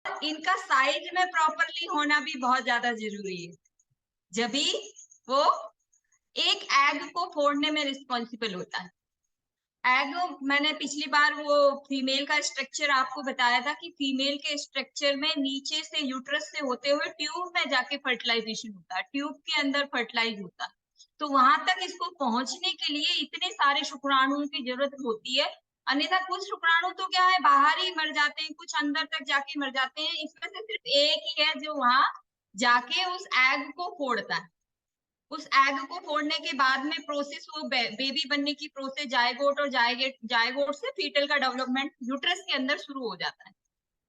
इनका साइज में प्रॉपरली होना भी बहुत ज्यादा जरूरी है, जब भी वो एक एग को फोड़ने में रिस्पॉन्सिबल होता है। एग, मैंने पिछली बार वो फीमेल का स्ट्रक्चर आपको बताया था कि फीमेल के स्ट्रक्चर में नीचे से यूट्रस से होते हुए ट्यूब में जाके फर्टिलाइजेशन होता है, ट्यूब के अंदर फर्टिलाइज होता है। तो वहां तक इसको पहुंचने के लिए इतने सारे शुक्राणुओं की जरूरत होती है। अन्यथा कुछ शुक्राणु तो क्या है, बाहर ही मर जाते हैं, कुछ अंदर तक जाके मर जाते हैं। इसमें से सिर्फ एक ही है जो वहां जाके उस एग को फोड़ता है। उस एग को फोड़ने के बाद में प्रोसेस, वो बेबी बनने की प्रोसेस, जायगोट और जायगोट से फीटल का डेवलपमेंट यूट्रस के अंदर शुरू हो जाता है।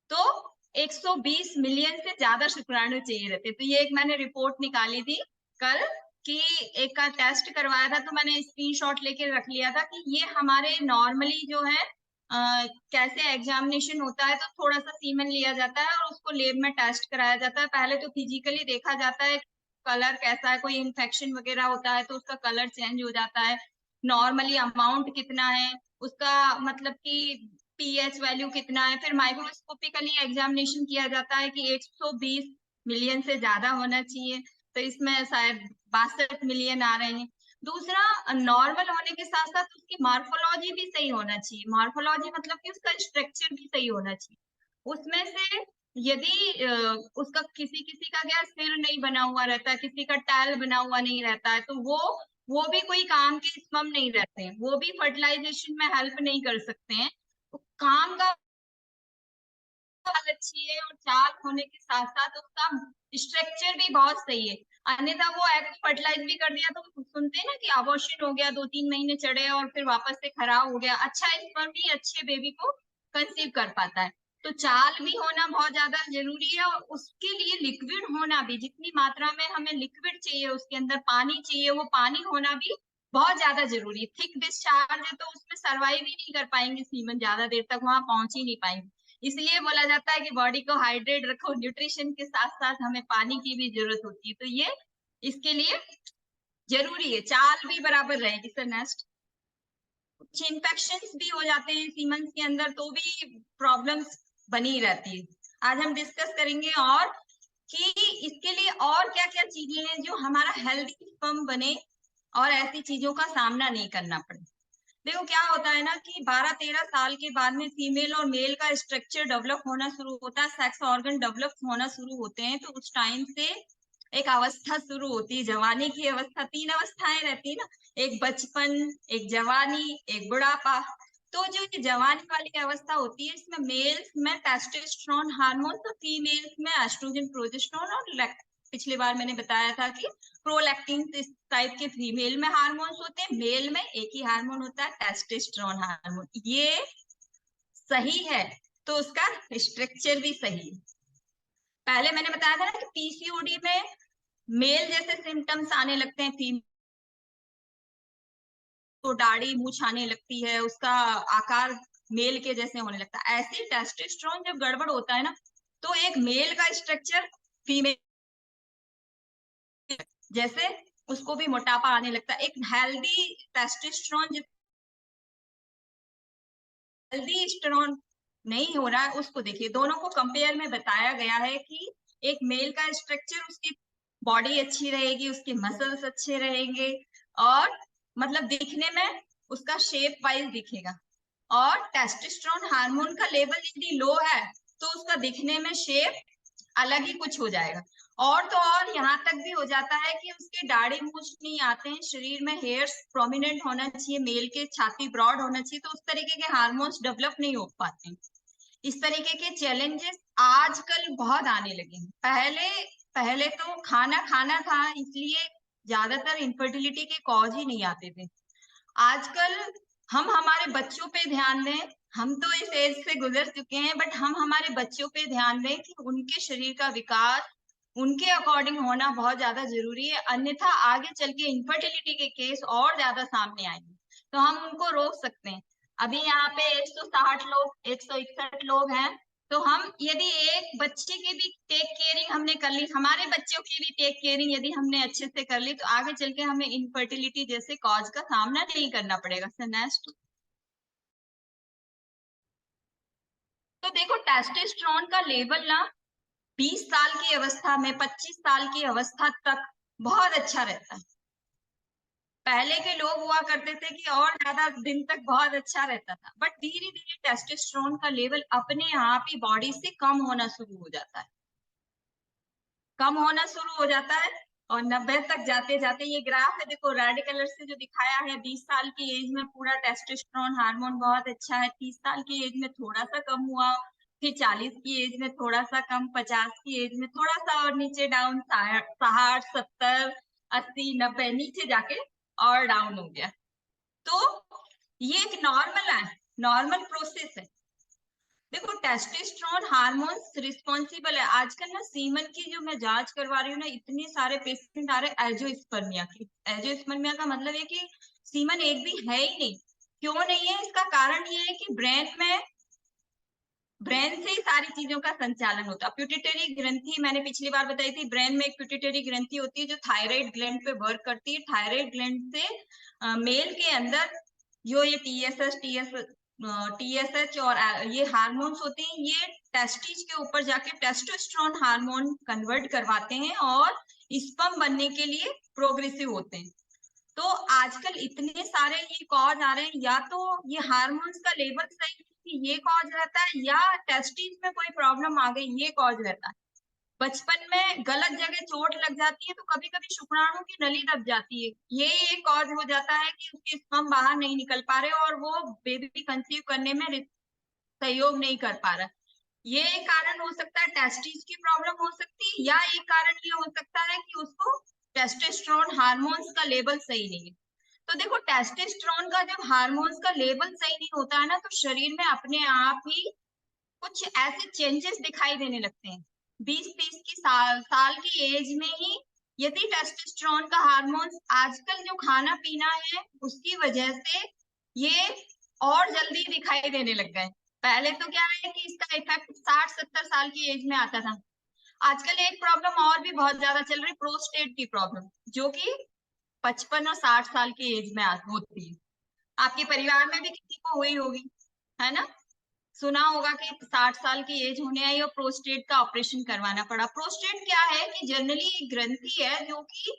तो 120 मिलियन से ज्यादा शुक्राणु चाहिए रहते। तो ये एक मैंने रिपोर्ट निकाली थी कल, कि एक का टेस्ट करवाया था, तो मैंने स्क्रीनशॉट लेके रख लिया था कि ये हमारे नॉर्मली जो है कैसे एग्जामिनेशन होता है, तो थोड़ा सा सीमेन लिया जाता है और उसको लेब में टेस्ट कराया जाता है। पहले तो फिजिकली देखा जाता है कलर कैसा है, कोई इन्फेक्शन वगैरह होता है तो उसका कलर चेंज हो जाता है, नॉर्मली अमाउंट कितना है उसका, मतलब कि पीएच वैल्यू कितना है। फिर माइक्रोस्कोपिकली एग्जामिनेशन किया जाता है कि 120 मिलियन से ज्यादा होना चाहिए, तो इसमें शायद 62 मिलियन आ रहे हैं। दूसरा, नॉर्मल होने के साथ साथ उसकी मार्फोलॉजी भी सही होना चाहिए। मार्फोलॉजी मतलब कि उसका स्ट्रक्चर भी सही होना चाहिए। उसमें से यदि उसका किसी किसी का क्या सिर नहीं बना हुआ रहता है, किसी का टैल बना हुआ नहीं रहता है, तो वो भी कोई काम के स्पर्म नहीं रहते हैं, वो भी फर्टिलाइजेशन में हेल्प नहीं कर सकते हैं। तो काम का चाल अच्छी है और चाल होने के साथ साथ उसका स्ट्रक्चर भी बहुत सही है। अन्यथा वो एग फर्टिलाइज भी कर दिया तो सुनते हैं ना कि अबॉर्शन हो गया, 2-3 महीने चढ़े और फिर वापस से खराब हो गया। अच्छा स्पर्म ही अच्छे बेबी को कंसीव कर पाता है। तो चाल भी होना बहुत ज्यादा जरूरी है, और उसके लिए लिक्विड होना भी, जितनी मात्रा में हमें लिक्विड चाहिए, उसके अंदर पानी चाहिए, वो पानी होना भी बहुत ज्यादा जरूरी है। थिक डिस्चार्ज है तो उसमें सर्वाइव ही नहीं कर पाएंगे सीमन, ज्यादा देर तक वहां पहुंच ही नहीं पाएंगे। इसलिए बोला जाता है कि बॉडी को हाइड्रेट रखो, न्यूट्रिशन के साथ साथ हमें पानी की भी जरूरत होती है। तो ये इसके लिए जरूरी है, चाल भी बराबर रहेगी। सर नेक्स्ट, कुछ इन्फेक्शन भी हो जाते हैं सीमंस के अंदर तो भी प्रॉब्लम्स बनी रहती है। आज हम डिस्कस करेंगे और कि इसके लिए और क्या क्या चीजें हैं जो हमारा हेल्दी स्पर्म बने और ऐसी चीजों का सामना नहीं करना पड़े। देखो क्या होता है ना कि 12-13 साल के बाद में फीमेल और मेल का स्ट्रक्चर डेवलप होना शुरू होता है, सेक्स ऑर्गन डेवलप होना शुरू होते हैं। तो उस टाइम से एक अवस्था शुरू होती है, जवानी की अवस्था। 3 अवस्थाएं रहती है ना, एक बचपन, एक जवानी, एक बुढ़ापा। तो जो ये जवानी वाली अवस्था होती है, इसमें मेल्स में टेस्टोस्टेरोन हार्मोन, तो फीमेल्स में एस्ट्रोजन प्रोजेस्टेरोन और पिछली बार मैंने बताया था कि प्रोलैक्टिन टाइप के फीमेल में हार्मोन्स होते हैं, मेल में एक ही हार्मोन होता है, टेस्टोस्टेरोन हार्मोन। ये सही है तो उसका स्ट्रक्चर भी सही है। पहले मैंने बताया था ना कि पीसीओडी में मेल जैसे सिम्टम्स आने लगते हैं, फीमेल को दाढ़ी मूछ आने लगती है, उसका आकार मेल के जैसे होने लगता है। ऐसे टेस्टोस्टेरोन जब गड़बड़ होता है ना, तो एक मेल का स्ट्रक्चर फीमेल जैसे, उसको भी मोटापा आने लगता है। एक हेल्दी टेस्टोस्टेरोन, हेल्दी स्टेरोन नहीं हो रहा है, उसको देखिए। दोनों को कंपेयर में बताया गया है कि एक मेल का स्ट्रक्चर, उसकी बॉडी अच्छी रहेगी, उसके मसल्स अच्छे रहेंगे, और मतलब दिखने में उसका शेप वाइज दिखेगा। और टेस्टोस्टेरोन हार्मोन का लेवल यदि लो है तो उसका दिखने में शेप अलग ही कुछ हो जाएगा। और तो और यहाँ तक भी हो जाता है कि उसके दाढ़ी मूछ नहीं आते हैं, शरीर में हेयर्स प्रोमिनेंट होना चाहिए, मेल के छाती ब्रॉड होना चाहिए, तो उस तरीके के हार्मोन्स डेवलप नहीं हो पाते। इस तरीके के चैलेंजेस आजकल बहुत आने लगे हैं। पहले पहले तो खाना खाना था, इसलिए ज्यादातर इनफर्टिलिटी के कॉज ही नहीं आते थे। आजकल हम हमारे बच्चों पे ध्यान दें। हम तो इस एज से गुजर चुके हैं, बट हम हमारे बच्चों पे ध्यान दें कि उनके शरीर का विकास उनके अकॉर्डिंग होना बहुत ज्यादा जरूरी है। अन्यथा आगे चल के इनफर्टिलिटी के केस और ज्यादा सामने आएंगे, तो हम उनको रोक सकते हैं। अभी यहाँ पे 160 लोग, 161 लोग हैं, तो हम यदि एक बच्चे की भी टेक केयरिंग हमने कर ली, हमारे बच्चों की भी टेक केयरिंग यदि हमने अच्छे से कर ली, तो आगे चल के हमें इनफर्टिलिटी जैसे कॉज का सामना नहीं करना पड़ेगा। सर नेक्स्ट, तो देखो टेस्टोस्टेरोन का लेवल ना 20 साल की अवस्था में, 25 साल की अवस्था तक बहुत अच्छा रहता है। पहले के लोग हुआ करते थे कि और ज्यादा दिन तक बहुत अच्छा रहता था, बट धीरे धीरे टेस्टोस्टेरोन का लेवल अपने आप ही बॉडी से कम होना शुरू हो जाता है, कम होना शुरू हो जाता है। और 90 तक जाते जाते, ये ग्राफ है देखो रेड कलर से जो दिखाया है, 20 साल की एज में पूरा टेस्टोस्टेरोन हार्मोन बहुत अच्छा है, 30 साल की एज में थोड़ा सा कम हुआ, फिर 40 की एज में थोड़ा सा कम, 50 की एज में थोड़ा सा और नीचे डाउन, 60, 70, 80, 90 नीचे जाके और डाउन हो गया। तो ये एक नॉर्मल प्रोसेस है। देखो टेस्टोस्टेरोन हार्मोन्स रिस्पॉन्सिबल है, आजकल ना सीमन की जो मैं जांच करवा रही हूँ ना, इतने सारे पेशेंट आ रहे हैं एंजियोस्पर्मिया की। एंजियोस्पर्मिया का मतलब है कि सीमन एक भी है ही नहीं। क्यों नहीं है? इसका कारण ये है कि ब्रेन से ही सारी चीजों का संचालन होता है। प्यूटिटरी ग्रंथि मैंने पिछली बार बताई थी, ब्रेन में एक प्यूटिटरी ग्रंथि होती है जो थायराइड ग्लैंड पे वर्क करती है। थायराइड ग्लैंड से मेल के अंदर जो ये टीएसएच और ये हार्मोन्स होते हैं, ये टेस्टिस के ऊपर जाके टेस्टोस्टेरोन हार्मोन कन्वर्ट करवाते हैं और स्पर्म बनने के लिए प्रोग्रेसिव होते हैं। तो आजकल इतने सारे ये कॉज आ रहे हैं, या तो ये हार्मोन्स का लेवल सही ये कॉज रहता है, या टेस्टिस में कोई प्रॉब्लम आ गई ये कॉज रहता है। बचपन में गलत जगह चोट लग जाती है तो कभी कभी शुक्राणु की नली दब जाती है, ये एक कॉज हो जाता है कि उसके स्पर्म बाहर नहीं निकल पा रहे और वो बेबी कंसीव करने में सहयोग नहीं कर पा रहा। ये एक कारण हो सकता है, टेस्टिस की प्रॉब्लम हो सकती है, या एक कारण ये हो सकता है कि उसको टेस्टोस्टेरोन हार्मोन्स का लेवल सही नहीं है। तो देखो टेस्टोस्टेरोन का जब हार्मोन्स का लेवल सही नहीं होता है ना, तो शरीर में अपने आप ही कुछ ऐसे चेंजेस दिखाई देने लगते हैं। 20-30 की साल की एज में ही यदि टेस्टोस्टेरोन का हार्मोन्स, आजकल जो खाना पीना है उसकी वजह से ये और जल्दी दिखाई देने लग गए। पहले तो क्या है कि इसका इफेक्ट 60-70 साल की एज में आता था। आजकल एक प्रॉब्लम और भी बहुत ज्यादा चल रही, प्रोस्टेट की प्रॉब्लम, जो कि 55 और 60 साल की एज में होती है। आपके परिवार में भी किसी को हुई होगी, है ना? सुना होगा कि 60 साल की एज होने आई और प्रोस्टेट का ऑपरेशन करवाना पड़ा। प्रोस्टेट क्या है कि जनरली एक ग्रंथि है जो कि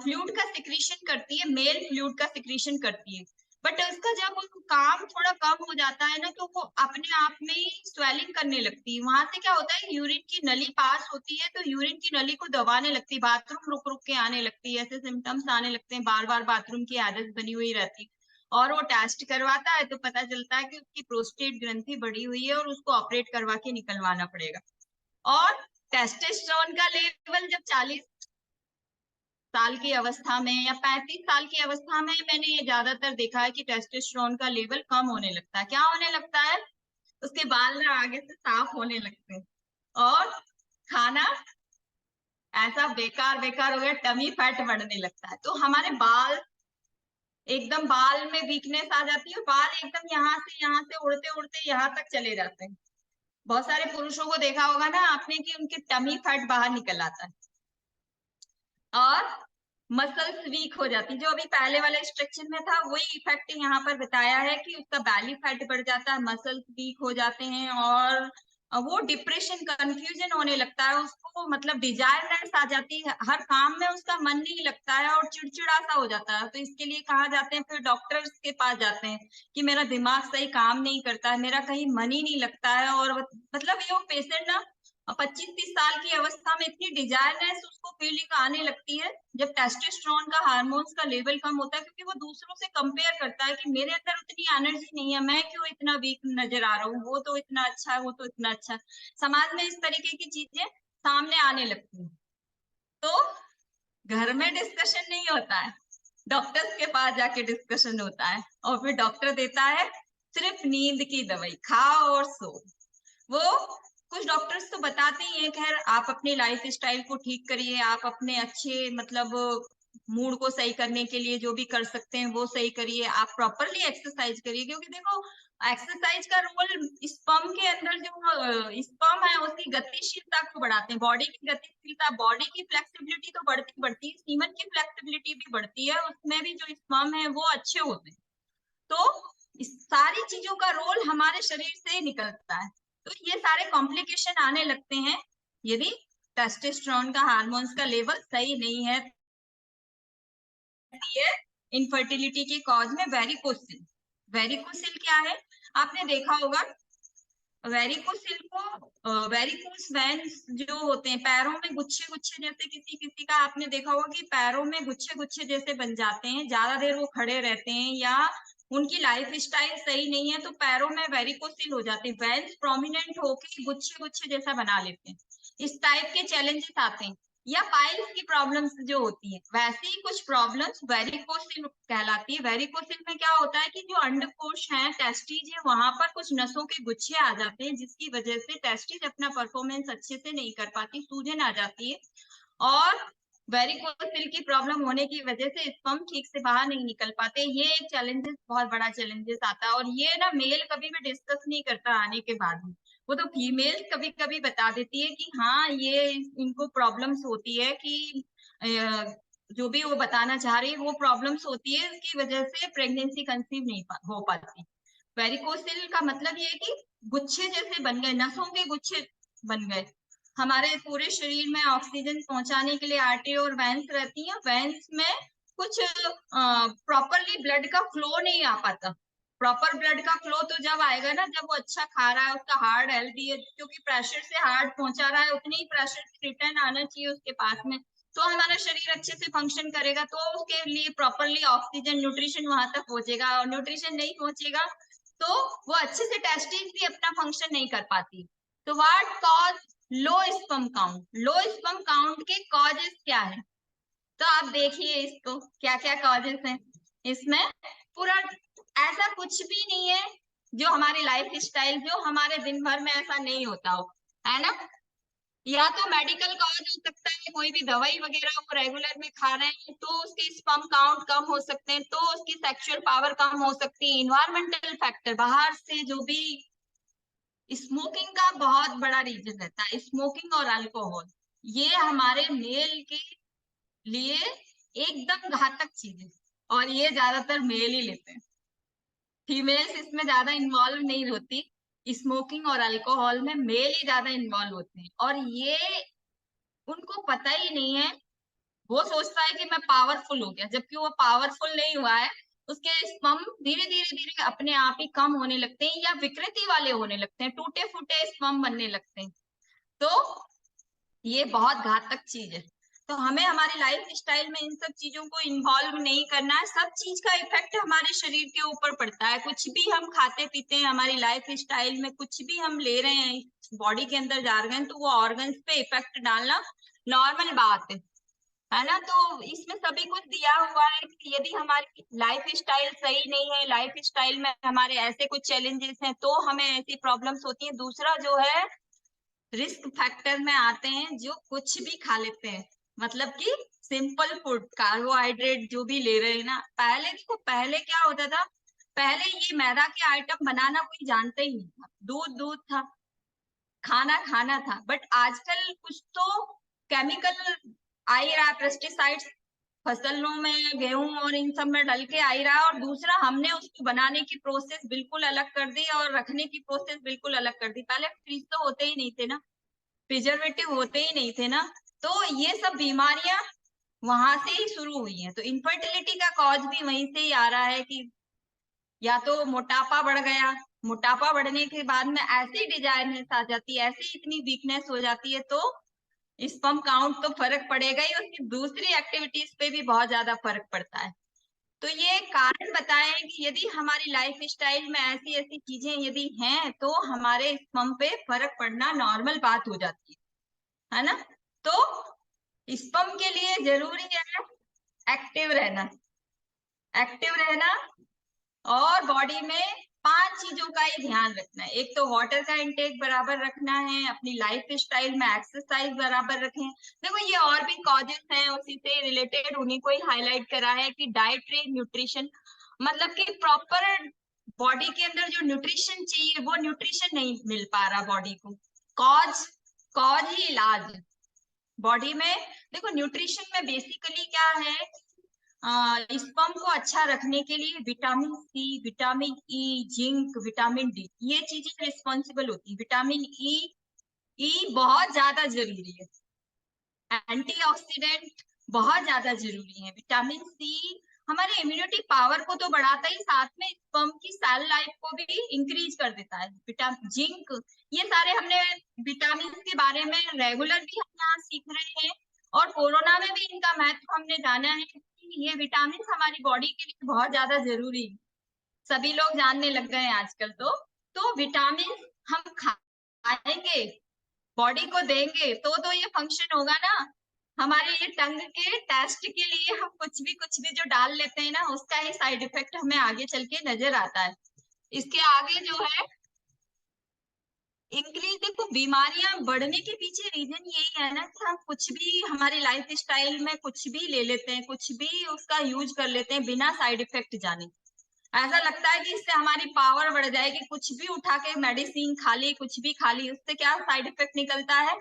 फ्लूइड का सिक्रीशन करती है, मेल फ्लूइड का सिक्रीशन करती है। बट उसका जब काम थोड़ा कम हो जाता है ना, तो वो अपने आप में ही स्वेलिंग करने लगती है। वहां से क्या होता है, यूरिन की नली पास होती है तो यूरिन की नली को दबाने लगती है, बाथरूम रुक रुक के आने लगती है, ऐसे सिम्टम्स आने लगते हैं, बार बार बाथरूम की आदत बनी हुई रहती है। और वो टेस्ट करवाता है तो पता चलता है कि उसकी प्रोस्टेट ग्रंथि बढ़ी हुई है और उसको ऑपरेट करवा के निकलवाना पड़ेगा। और टेस्टोस्टेरोन का लेवल जब 40 साल की अवस्था में या 35 साल की अवस्था में, मैंने ये ज्यादातर देखा है कि टेस्टोस्टेरोन का लेवल कम होने लगता है। क्या होने लगता है? उसके बाल ना आगे से साफ होने लगते हैं और खाना ऐसा बेकार बेकार हो गया, टमी फैट बढ़ने लगता है। तो हमारे बाल एकदम, बाल में वीकनेस आ जाती है, बाल एकदम यहाँ से उड़ते उड़ते यहाँ तक चले जाते हैं। बहुत सारे पुरुषों को देखा होगा ना आपने कि उनके टमी फैट बाहर निकल आता है और मसल्स वीक हो जाती है। जो अभी पहले वाले स्ट्रक्चर में था वही इफेक्ट यहाँ पर बताया है कि उसका बैली फैट बढ़ जाता है, मसल्स वीक हो जाते हैं और वो डिप्रेशन, कंफ्यूजन होने लगता है उसको, मतलब डिजायरनेस आ जाती है, हर काम में उसका मन नहीं लगता है और चिड़चिड़ा सा हो जाता है। तो इसके लिए कहाँ जाते हैं, फिर डॉक्टर्स के पास जाते हैं कि मेरा दिमाग सही काम नहीं करता है, मेरा कहीं मन ही नहीं लगता है। और मतलब ये पेशेंट ना 25-30 साल की अवस्था में इतनी डिजायरनेस उसको फीलिंग आने लगती है जब टेस्टोस्टेरोन का हार्मोन्स का लेवल कम होता है, क्योंकि वो दूसरों से कंपेयर करता है कि मेरे अंदर उतनी एनर्जी नहीं है, मैं क्यों इतना वीक नजर आ रहा हूँ, वो तो इतना अच्छा है, वो तो इतना अच्छा है। समाज में इस तरीके की चीजें सामने आने लगती हैं। तो घर में डिस्कशन नहीं होता है, डॉक्टर्स के पास जाके डिस्कशन होता है और फिर डॉक्टर देता है सिर्फ नींद की दवाई, खाओ और सो। वो कुछ डॉक्टर्स तो बताते ही हैं, खैर आप अपनी लाइफ स्टाइल को ठीक करिए, आप अपने अच्छे मतलब मूड को सही करने के लिए जो भी कर सकते हैं वो सही करिए, आप प्रॉपरली एक्सरसाइज करिए, क्योंकि देखो एक्सरसाइज का रोल स्पर्म के अंदर जो स्पर्म है उसकी गतिशीलता को बढ़ाते हैं, बॉडी की गतिशीलता, बॉडी की फ्लेक्सिबिलिटी तो बढ़ती बढ़ती है, सीमन की फ्लेक्सिबिलिटी भी बढ़ती है, उसमें भी जो स्पर्म है वो अच्छे होते हैं। तो इस सारी चीजों का रोल हमारे शरीर से निकलता है। तो ये सारे कॉम्प्लिकेशन आने लगते हैं यदि टेस्टोस्टेरोन का हार्मोन्स का लेवल सही नहीं है। इनफर्टिलिटी की कॉज में वेरिकोसिल। वेरिकोसिल क्या है, आपने देखा होगा वेरिकोसिल को वेरिकोस वेन्स जो होते हैं पैरों में गुच्छे गुच्छे जैसे, किसी किसी का आपने देखा होगा कि पैरों में गुच्छे गुच्छे जैसे बन जाते हैं, ज्यादा देर वो खड़े रहते हैं या उनकी लाइफ स्टाइल सही नहीं है तो पैरों में वेरिकोसिल हो जाते हैं, वेन्स प्रोमिनेंट होकर गुच्छे गुच्छे जैसा बना लेते हैं। इस टाइप के चैलेंजेस आते हैं। या पाइल्स की प्रॉब्लम्स जो होती है, वैसे ही कुछ प्रॉब्लम्स वेरिकोसिल कहलाती है। वेरिकोसिल में क्या होता है कि जो अंडकोश है, टेस्टिज है, वहां पर कुछ नसों के गुच्छे आ जाते हैं जिसकी वजह से टेस्टिज अपना परफॉर्मेंस अच्छे से नहीं कर पाती, सूजन आ जाती है और वेरिकोसिल की प्रॉब्लम होने की वजह से स्पर्म ठीक से बाहर नहीं निकल पाते। ये एक चैलेंजेस, बहुत बड़ा चैलेंजेस आता है और ये ना मेल कभी भी डिस्कस नहीं करता आने के बाद में। वो तो फीमेल कभी कभी बता देती है कि हाँ ये इनको प्रॉब्लम्स होती है कि जो भी वो बताना चाह रही है वो प्रॉब्लम्स होती है, इसकी वजह से प्रेगनेंसी कंसीव नहीं हो पाती। वेरिकोसिल का मतलब ये है कि गुच्छे जैसे बन गए, नसों के गुच्छे बन गए। हमारे पूरे शरीर में ऑक्सीजन पहुंचाने के लिए आर्टरी और वेन्स रहती हैं, वेन्स में कुछ प्रॉपरली ब्लड का फ्लो नहीं आ पाता। प्रॉपर ब्लड का फ्लो तो जब आएगा ना जब वो अच्छा खा रहा है, उसका हार्ट हेल्दी है, क्योंकि प्रेशर से हार्ट पहुंचा रहा है उतनी ही प्रेशर से रिटर्न आना चाहिए उसके पास में, तो हमारा शरीर अच्छे से फंक्शन करेगा, तो उसके लिए प्रॉपरली ऑक्सीजन न्यूट्रिशन वहां तक पहुंचेगा। और न्यूट्रिशन नहीं पहुंचेगा तो वो अच्छे से टेस्टिस भी अपना फंक्शन नहीं कर पाती। तो what cause low sperm count? Low sperm count के कॉजेस क्या है? तो आप देखिए इसको क्या क्या कॉजेस हैं इसमें। पूरा ऐसा कुछ भी नहीं है जो हमारी लाइफ स्टाइल, जो हमारे दिन भर में ऐसा नहीं होता हो, है ना। या तो मेडिकल कॉज हो सकता है, कोई भी दवाई वगैरह वो रेगुलर में खा रहे हैं तो उसके स्पर्म काउंट कम हो सकते हैं, तो उसकी सेक्सुअल पावर कम हो सकती है। इन्वायरमेंटल फैक्टर, बाहर से जो भी, स्मोकिंग का बहुत बड़ा रीजन रहता है, स्मोकिंग और अल्कोहल, ये हमारे मेल के लिए एकदम घातक चीज है और ये ज्यादातर मेल ही लेते हैं, फीमेल्स इसमें ज्यादा इन्वॉल्व नहीं होती। स्मोकिंग और अल्कोहल में मेल ही ज्यादा इन्वॉल्व होते हैं और ये उनको पता ही नहीं है। वो सोचता है कि मैं पावरफुल हो गया, जबकि वो पावरफुल नहीं हुआ है। उसके स्पर्म धीरे धीरे धीरे अपने आप ही कम होने लगते हैं या विकृति वाले होने लगते हैं, टूटे फूटे स्पर्म बनने लगते हैं। तो ये बहुत घातक चीज है। तो हमें हमारी लाइफ स्टाइल में इन सब चीजों को इन्वॉल्व नहीं करना है। सब चीज का इफेक्ट हमारे शरीर के ऊपर पड़ता है, कुछ भी हम खाते पीते हैं, हमारी लाइफ स्टाइल में कुछ भी हम ले रहे हैं बॉडी के अंदर जा रहे हैं, तो वो ऑर्गन्स पे इफेक्ट डालना नॉर्मल बात है ना। तो इसमें सभी कुछ दिया हुआ है कि यदि हमारी लाइफ स्टाइल सही नहीं है, लाइफ स्टाइल में हमारे ऐसे कुछ चैलेंजेस हैं तो हमें ऐसी प्रॉब्लम्स होती हैं। दूसरा जो है रिस्क फैक्टर में आते हैं जो कुछ भी खा लेते हैं, मतलब कि सिंपल फूड, कार्बोहाइड्रेट जो भी ले रहे हैं ना। पहले देखो, पहले क्या होता था, पहले ये मैदा के आइटम बनाना कोई जानता ही नहीं था, दूध दूध था, खाना खाना था। बट आजकल कुछ तो केमिकल आ ही रहा, पेस्टिसाइड्स फसलों में, गेहूं और इन सब में डल के आ ही रहा। और दूसरा हमने उसको बनाने की प्रोसेस बिल्कुल अलग कर दी और रखने की प्रोसेस बिल्कुल अलग कर दी। पहले फ्रिज तो होते ही नहीं थे ना, प्रिजर्वेटिव होते ही नहीं थे ना, तो ये सब बीमारियां वहां से ही शुरू हुई हैं। तो इनफर्टिलिटी का कॉज भी वहीं से ही आ रहा है कि या तो मोटापा बढ़ गया, मोटापा बढ़ने के बाद में ऐसी डिजाइननेस आ जाती है, ऐसी इतनी वीकनेस हो जाती है, तो स्पर्म काउंट तो फर्क पड़ेगा ही, उसकी दूसरी एक्टिविटीज पे भी बहुत ज्यादा फर्क पड़ता है। तो ये कारण बताएं कि यदि हमारी लाइफ स्टाइल में ऐसी ऐसी चीजें यदि हैं तो हमारे स्पर्म पे फर्क पड़ना नॉर्मल बात हो जाती है ना। तो स्पर्म के लिए जरूरी है एक्टिव रहना, एक्टिव रहना। और बॉडी में 5 चीजों का ही ध्यान रखना है। एक तो वाटर का इंटेक बराबर रखना है, अपनी लाइफ स्टाइल में एक्सरसाइज बराबर रखें। देखो ये और भी कॉजेस हैं उसी से रिलेटेड, उन्हीं को ही हाईलाइट करा है कि डाइटरी न्यूट्रिशन, मतलब कि प्रॉपर बॉडी के अंदर जो न्यूट्रिशन चाहिए वो न्यूट्रिशन नहीं मिल पा रहा बॉडी को। कॉज कॉज ही इलाज बॉडी में। देखो न्यूट्रिशन में बेसिकली क्या है, स्पर्म को अच्छा रखने के लिए vitamin C, vitamin E, zinc, vitamin D, ये चीजें रिस्पॉन्सिबल होती है। विटामिन ई बहुत ज्यादा जरूरी है, एंटीऑक्सीडेंट बहुत ज्यादा जरूरी है। विटामिन सी हमारे इम्यूनिटी पावर को तो बढ़ाता ही, साथ में स्पर्म की सेल लाइफ को भी इंक्रीज कर देता है। विटामिन, जिंक, ये सारे हमने विटामिन के बारे में रेगुलर भी हम यहाँ सीख रहे हैं, और कोरोना में भी इनका महत्व हमने जाना है कि ये विटामिन हमारी बॉडी के लिए बहुत ज्यादा जरूरी है। सभी लोग जानने लग गए हैं आजकल। तो विटामिन हम खाएंगे, बॉडी को देंगे, तो ये फंक्शन होगा ना। हमारे ये टंग के टेस्ट के लिए हम कुछ भी जो डाल लेते हैं ना, उसका ही साइड इफेक्ट हमें आगे चल के नजर आता है। इसके आगे जो है इंक्रीज, देखो बीमारियां बढ़ने के पीछे रीजन यही है ना कि हम कुछ भी हमारी लाइफ स्टाइल में कुछ भी ले लेते हैं, कुछ भी उसका यूज कर लेते हैं बिना साइड इफेक्ट जाने। ऐसा लगता है कि इससे हमारी पावर बढ़ जाएगी, कुछ भी उठा के मेडिसिन खा ली, कुछ भी खा ली, उससे क्या साइड इफेक्ट निकलता है,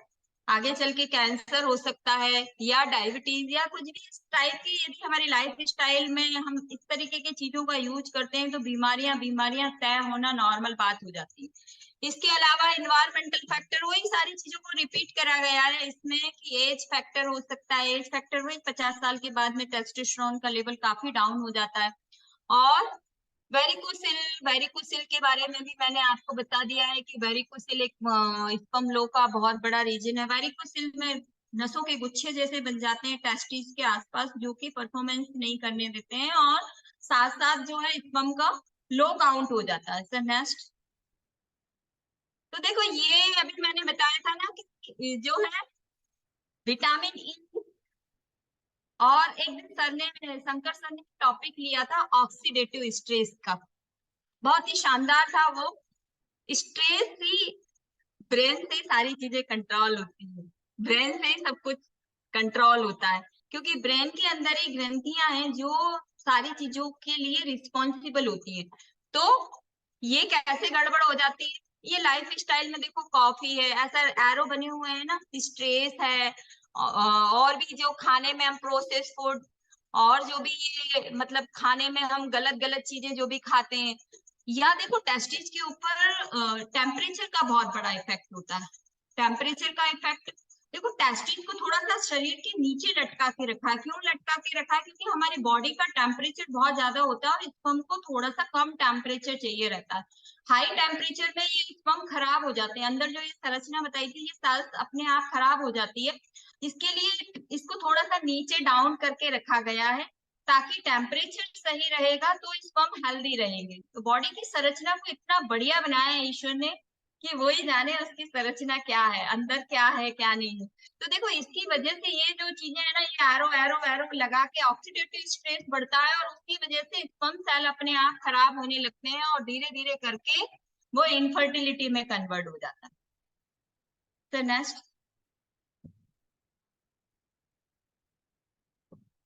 आगे चल के कैंसर हो सकता है या डायबिटीज या कुछ भी इस टाइप की। यदि हमारी लाइफ स्टाइल में हम इस तरीके की चीजों का यूज करते हैं तो बीमारियां बीमारियां तय होना नॉर्मल बात हो जाती है। इसके अलावा इन्वायरमेंटल फैक्टर, वही सारी चीजों को रिपीट करा गया है इसमें कि एज फैक्टर हो सकता है। एज फैक्टर वही 50 साल के बाद में टेस्टोस्टेरोन का लेवल काफी डाउन हो जाता है। और वेरिकोसिल, वेरिकोसिल के बारे में भी मैंने आपको बता दिया है कि वेरिकोसिल एक स्पर्म लो का बहुत बड़ा रीजन है। वेरिकोसिल में नसों के गुच्छे जैसे बन जाते हैं टेस्टिस के आसपास, जो कि परफॉर्मेंस नहीं करने देते हैं, और साथ साथ जो है स्पर्म का लो काउंट हो जाता है। Sir next. तो देखो ये अभी मैंने बताया था ना कि जो है विटामिन ई, और एक दिन सर ने, शंकर सर ने टॉपिक लिया था ऑक्सीडेटिव स्ट्रेस का, बहुत ही शानदार था वो। स्ट्रेस ही, ब्रेन से ही सारी चीजें कंट्रोल होती है, ब्रेन से ही सब कुछ कंट्रोल होता है, क्योंकि ब्रेन के अंदर ही ग्रंथियां हैं जो सारी चीजों के लिए रिस्पॉन्सिबल होती हैं। तो ये कैसे गड़बड़ हो जाती है, ये लाइफ स्टाइल में देखो, कॉफी है, ऐसा एरो बने हुए हैं ना, स्ट्रेस है, और भी जो खाने में हम प्रोसेस फूड, और जो भी ये मतलब खाने में हम गलत गलत चीजें जो भी खाते हैं, या देखो टेस्टिस के ऊपर टेम्परेचर का बहुत बड़ा इफेक्ट होता है। टेम्परेचर का इफेक्ट, देखो टेस्टिस को थोड़ा सा शरीर के नीचे लटका के रखा है। क्यों लटका के रखा है? क्योंकि हमारी बॉडी का टेम्परेचर बहुत ज्यादा होता है और स्पर्म को थोड़ा सा कम टेम्परेचर चाहिए रहता है। हाई टेम्परेचर में ये स्पर्म खराब हो जाते हैं, अंदर जो ये संरचना बताई थी, ये सेल्स अपने आप खराब हो जाती है। इसके लिए इसको थोड़ा सा नीचे डाउन करके रखा गया है, ताकि टेम्परेचर सही रहेगा तो स्पर्म हेल्दी रहेंगे। तो बॉडी की संरचना को इतना बढ़िया बनाया है ईश्वर ने कि वही जाने उसकी संरचना क्या है, अंदर क्या है क्या नहीं है। तो देखो इसकी वजह से ये जो चीजें है ना, ये एरो एरो एरो लगा के ऑक्सीडेटिव स्ट्रेस बढ़ता है, और उसकी वजह से स्पर्म सेल अपने आप खराब होने लगते हैं, और धीरे धीरे करके वो इनफर्टिलिटी में कन्वर्ट हो जाता है। तो नेक्स्ट।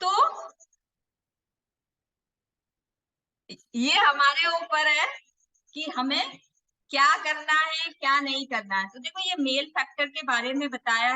तो ये हमारे ऊपर है कि हमें क्या करना है क्या नहीं करना है। तो देखो ये मेल फैक्टर के बारे में बताया है।